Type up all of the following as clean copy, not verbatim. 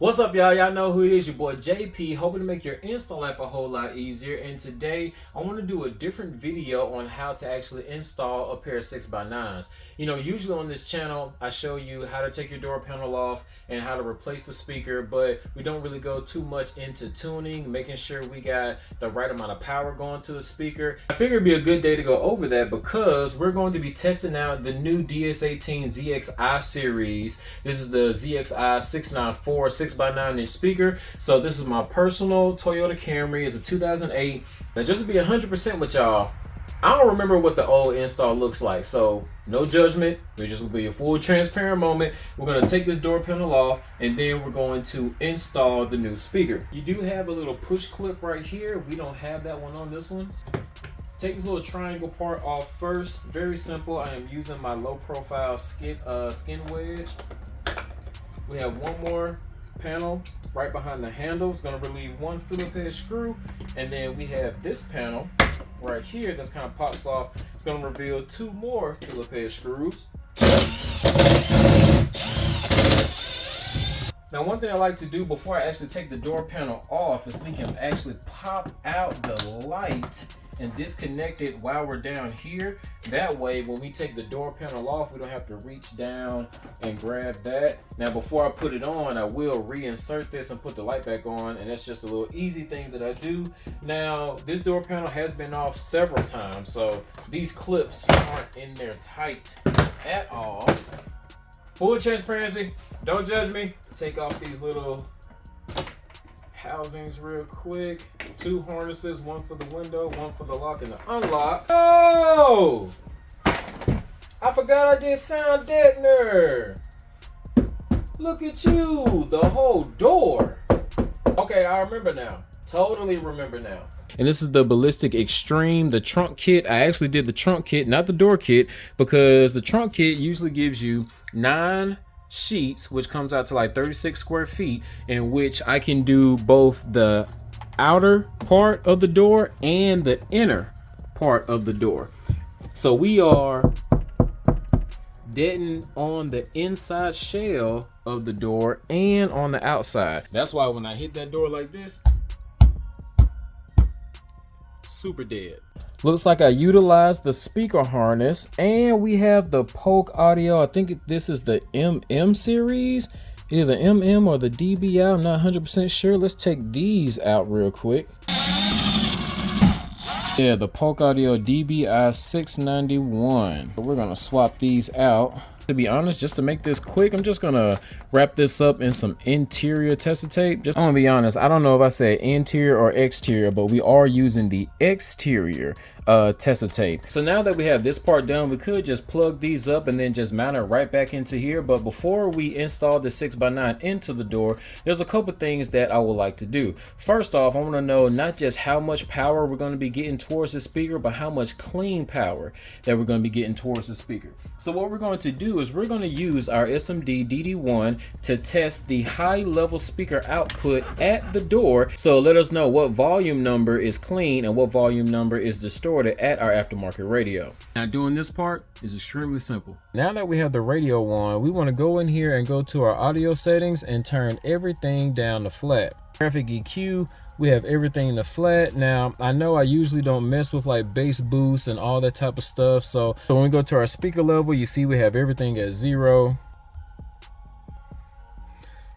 What's up, y'all? Y'all know who it is, your boy JP, hoping to make your install life a whole lot easier. And today I want to do a different video on how to actually install a pair of 6x9s. You know, usually on this channel I show you how to take your door panel off and how to replace the speaker, but we don't really go too much into tuning, making sure we got the right amount of power going to the speaker. I figured it'd be a good day to go over that because we're going to be testing out the new DS18 ZXi series. This is the ZXi 694 6x9 inch speaker. So this is my personal Toyota Camry. It's a 2008. Now, just to be 100% with y'all, I don't remember what the old install looks like, so no judgment. It's just gonna be a full transparent moment. We're gonna take this door panel off and then we're going to install the new speaker. You do have a little push clip right here. We don't have that one on this one. Take this little triangle part off first. Very simple. I am using my low profile skin wedge. We have one more panel right behind the handle. It's going to relieve one Phillips head screw, and then we have this panel right here that's kind of pops off. It's going to reveal two more Phillips head screws. Now, one thing I like to do before I actually take the door panel off is we can actually pop out the light and disconnect it while we're down here. That way, when we take the door panel off, we don't have to reach down and grab that. Now, before I put it on, I will reinsert this and put the light back on, and that's just a little easy thing that I do. Now, this door panel has been off several times, so these clips aren't in there tight at all. Full transparency, don't judge me. Take off these little housings real quick. Two harnesses, one for the window, one for the lock and the unlock. Oh! I forgot I did sound deadener. Look at you, the whole door. Okay, I remember now. Totally remember now. And this is the Ballistic Extreme, the trunk kit. I actually did the trunk kit, not the door kit, because the trunk kit usually gives you 9 sheets, which comes out to like 36 square feet, in which I can do both the outer part of the door and the inner part of the door. So we are deadening on the inside shell of the door and on the outside. That's why when I hit that door like this, super dead. Looks like I utilized the speaker harness, and we have the Polk audio. I think this is the MM series, either the MM or the DBI. I'm not 100% sure. Let's take these out real quick. Yeah, the Polk audio DBI 691. We're gonna swap these out. To be honest, just to make this quick, I'm just gonna wrap this up in some interior tester tape. I'm gonna be honest, I don't know if I said interior or exterior, but we are using the exterior tester tape. So now that we have this part done, we could just plug these up and then just mount it right back into here. But before we install the 6x9 into the door, there's a couple things that I would like to do. First off, I want to know not just how much power we're going to be getting towards the speaker, but how much clean power that we're going to be getting towards the speaker. So what we're going to do is we're going to use our SMD DD1 to test the high level speaker output at the door. So let us know what volume number is clean and what volume number is distorted at our aftermarket radio. Now, doing this part is extremely simple. Now that we have the radio on, we want to go in here and go to our audio settings and turn everything down to flat. Graphic EQ, we have everything to flat. Now, I know I usually don't mess with like bass boost and all that type of stuff. So when we go to our speaker level, you see we have everything at 0.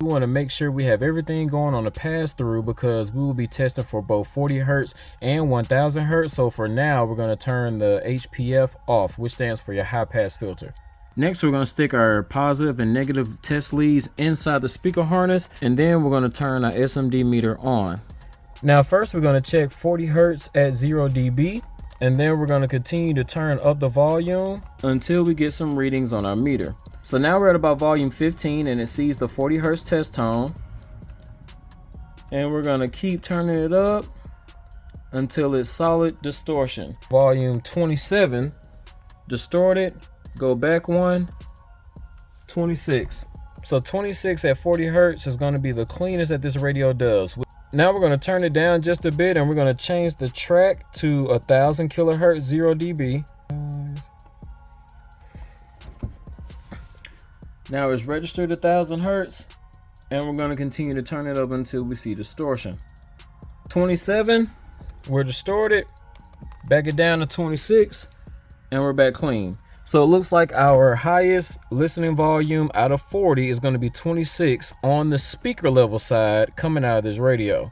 We want to make sure we have everything going on the pass through because we will be testing for both 40 Hertz and 1000 Hertz. So for now, we're going to turn the HPF off, which stands for your high pass filter. Next, we're going to stick our positive and negative test leads inside the speaker harness, and then we're going to turn our SMD meter on. Now, first, we're going to check 40 Hertz at 0 dB, and then we're going to continue to turn up the volume until we get some readings on our meter. So now we're at about volume 15 and it sees the 40 Hertz test tone. And we're gonna keep turning it up until it's solid distortion. Volume 27, distorted, go back one, 26. So 26 at 40 Hertz is gonna be the cleanest that this radio does. Now we're gonna turn it down just a bit and we're gonna change the track to 1000 kilohertz 0 dB. Now it's registered 1000 Hertz And we're going to continue to turn it up until we see distortion. 27, we're distorted. Back it down to 26, and we're back clean. So it looks like our highest listening volume out of 40 is going to be 26 on the speaker level side coming out of this radio.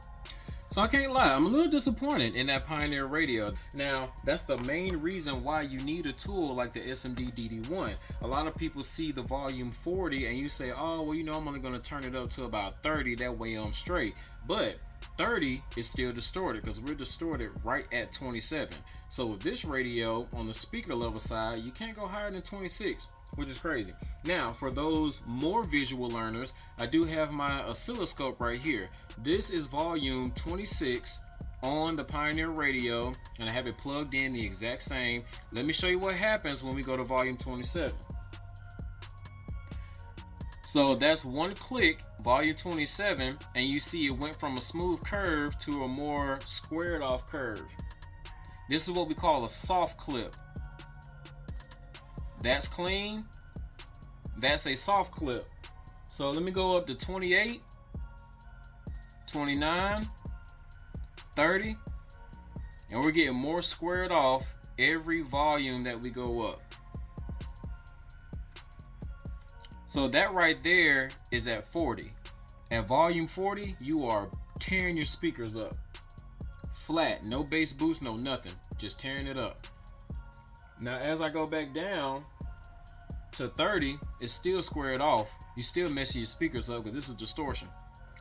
So I can't lie, I'm a little disappointed in that Pioneer radio. Now, that's the main reason why you need a tool like the SMD DD1. A lot of people see the volume 40 and you say, oh, well, you know, I'm only going to turn it up to about 30, that way I'm straight. But 30 is still distorted because we're distorted right at 27. So with this radio on the speaker level side, you can't go higher than 26, which is crazy. Now, for those more visual learners, I do have my oscilloscope right here. This is volume 26 on the Pioneer radio, and I have it plugged in the exact same. Let me show you what happens when we go to volume 27. So that's one click, volume 27, and you see it went from a smooth curve to a more squared off curve. This is what we call a soft clip. That's clean. That's a soft clip. So let me go up to 28, 29, 30, and we're getting more squared off every volume that we go up. So that right there is at 40. At volume 40, you are tearing your speakers up. Flat, no bass boost, no nothing. Just tearing it up. Now as I go back down to 30, it's still squared off. You still messing your speakers up because this is distortion.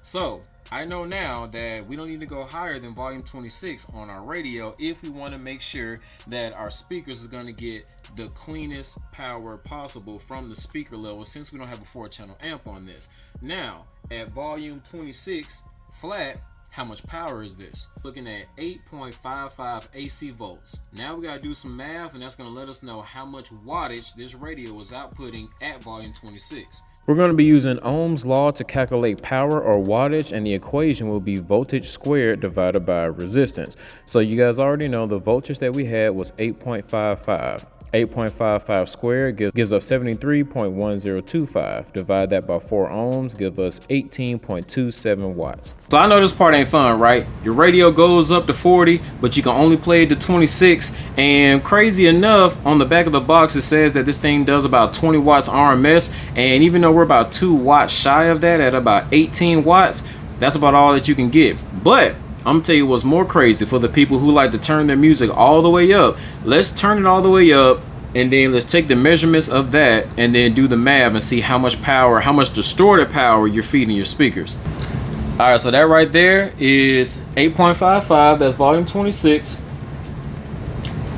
So I know now that we don't need to go higher than volume 26 on our radio if we want to make sure that our speakers is going to get the cleanest power possible from the speaker level, since we don't have a 4-channel amp on this. Now at volume 26 flat, how much power is this? Looking at 8.55 AC volts. Now we gotta do some math, and that's gonna let us know how much wattage this radio is outputting at volume 26. We're going to be using Ohm's law to calculate power or wattage, and the equation will be voltage squared divided by resistance. So you guys already know the voltage that we had was 8.55. 8.55 squared gives us 73.1025. Divide that by 4 ohms, give us 18.27 watts. So I know this part ain't fun, right? Your radio goes up to 40, but you can only play it to 26. And crazy enough, on the back of the box, it says that this thing does about 20 watts RMS. And even though we're about 2 watts shy of that at about 18 watts, that's about all that you can get. But I'm gonna tell you what's more crazy for the people who like to turn their music all the way up. Let's turn it all the way up, and then let's take the measurements of that and then do the math and see how much power, how much distorted power you're feeding your speakers. All right, so that right there is 8.55. That's volume 26.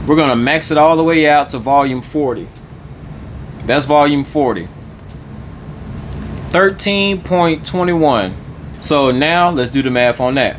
We're gonna max it all the way out to volume 40. That's volume 40. 13.21. So now let's do the math on that.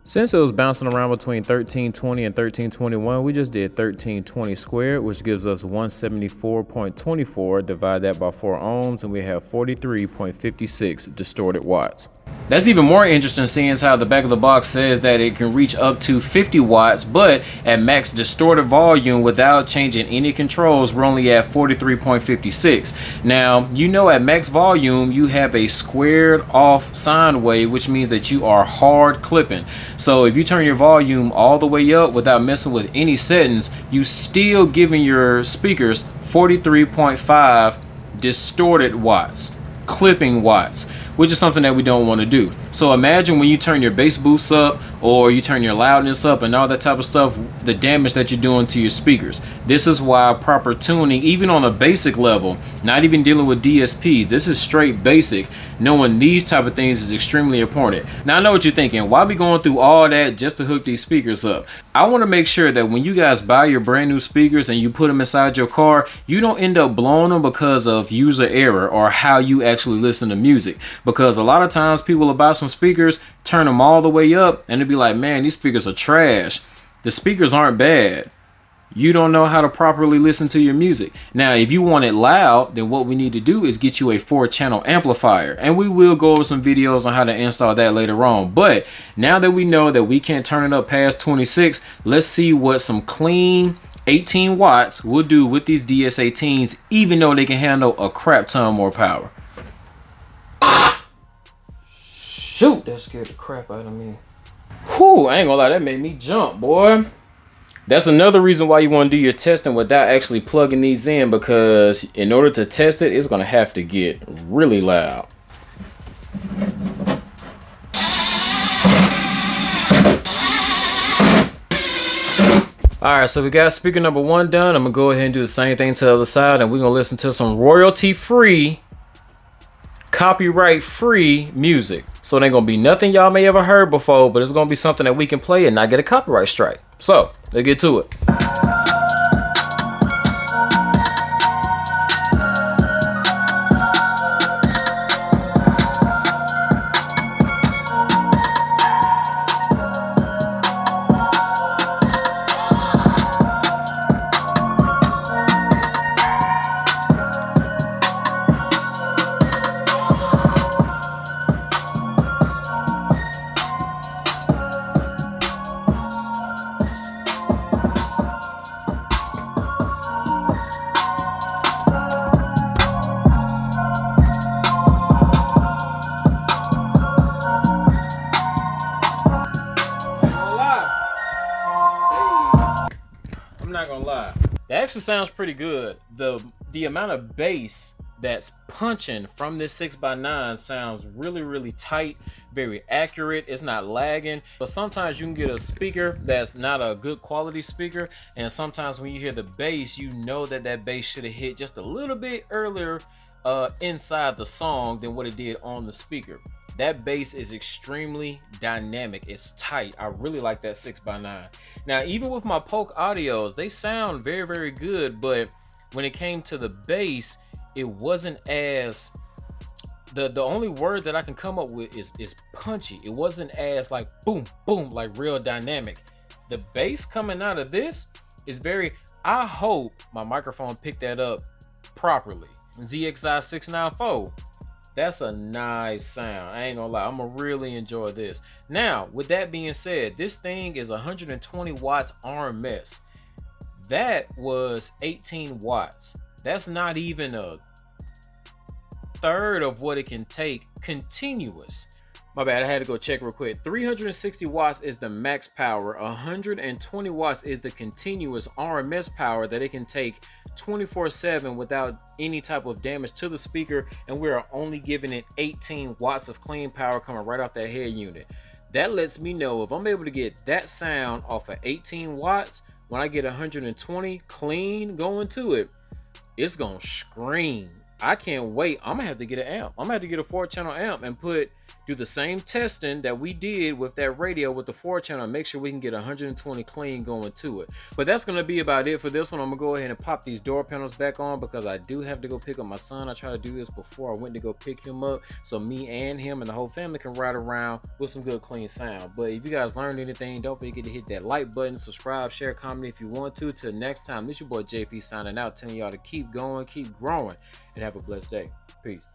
Since it was bouncing around between 1320 and 1321, we just did 1320 squared, which gives us 174.24. Divide that by 4 ohms, and we have 43.56 distorted watts. That's even more interesting, seeing as how the back of the box says that it can reach up to 50 watts, but at max distorted volume without changing any controls, we're only at 43.56. Now, you know, at max volume, you have a squared off sine wave, which means that you are hard clipping. So if you turn your volume all the way up without messing with any settings, you still giving your speakers 43.5 distorted watts, clipping watts, which is something that we don't want to do. So imagine when you turn your bass boosts up or you turn your loudness up and all that type of stuff, the damage that you're doing to your speakers. This is why proper tuning, even on a basic level, not even dealing with DSPs, this is straight basic, knowing these type of things is extremely important. Now I know what you're thinking, why are we going through all that just to hook these speakers up? I want to make sure that when you guys buy your brand new speakers and you put them inside your car, you don't end up blowing them because of user error or how you actually listen to music. Because a lot of times people will buy some speakers, turn them all the way up, and it'll be like, man, these speakers are trash. The speakers aren't bad. You don't know how to properly listen to your music. Now, if you want it loud, then what we need to do is get you a 4-channel amplifier. And we will go over some videos on how to install that later on. But now that we know that we can't turn it up past 26, let's see what some clean 18 watts will do with these DS18s, even though they can handle a crap ton more power. Shoot, that scared the crap out of me. Whew, I ain't gonna lie, that made me jump, boy. That's another reason why you want to do your testing without actually plugging these in, because in order to test it, it's gonna have to get really loud. Alright, so we got speaker number 1 done. I'm gonna go ahead and do the same thing to the other side, and we're gonna listen to some royalty-free, copyright-free music. So it ain't gonna be nothing y'all may ever heard before, but it's gonna be something that we can play and not get a copyright strike. So let's get to it. I'm not gonna lie, that actually sounds pretty good. The amount of bass that's punching from this 6x9 sounds really tight, very accurate. It's not lagging. But sometimes you can get a speaker that's not a good quality speaker, and sometimes when you hear the bass, you know that that bass should have hit just a little bit earlier inside the song than what it did on the speaker. That bass is extremely dynamic. It's tight. I really like that 6x9. Now, even with my Polk audios, they sound very good, but when it came to the bass, it wasn't as, the only word that I can come up with is punchy. It wasn't as like boom, like real dynamic. The bass coming out of this is very, I hope my microphone picked that up properly. ZXI 694. That's a nice sound. I ain't gonna lie, I'm gonna really enjoy this. Now, with that being said, this thing is 120 watts RMS. That was 18 watts. That's not even a third of what it can take continuous. My bad, I had to go check real quick. 360 watts is the max power. 120 watts is the continuous RMS power that it can take 24/7 without any type of damage to the speaker, and we are only giving it 18 watts of clean power coming right off that head unit. That lets me know if I'm able to get that sound off of 18 watts, when I get 120 clean going to it, it's gonna scream. I can't wait. I'm gonna have to get an amp. I'm gonna have to get a 4-channel amp and do the same testing that we did with that radio with the 4-channel and make sure we can get 120 clean going to it. But that's gonna be about it for this one. I'm gonna go ahead and pop these door panels back on because I do have to go pick up my son. I tried to do this before I went to go pick him up, so me and him and the whole family can ride around with some good clean sound. But if you guys learned anything, don't forget to hit that like button, subscribe, share, comment if you want to. Till next time, this your boy JP signing out, telling y'all to keep going, keep growing, and have a blessed day. Peace.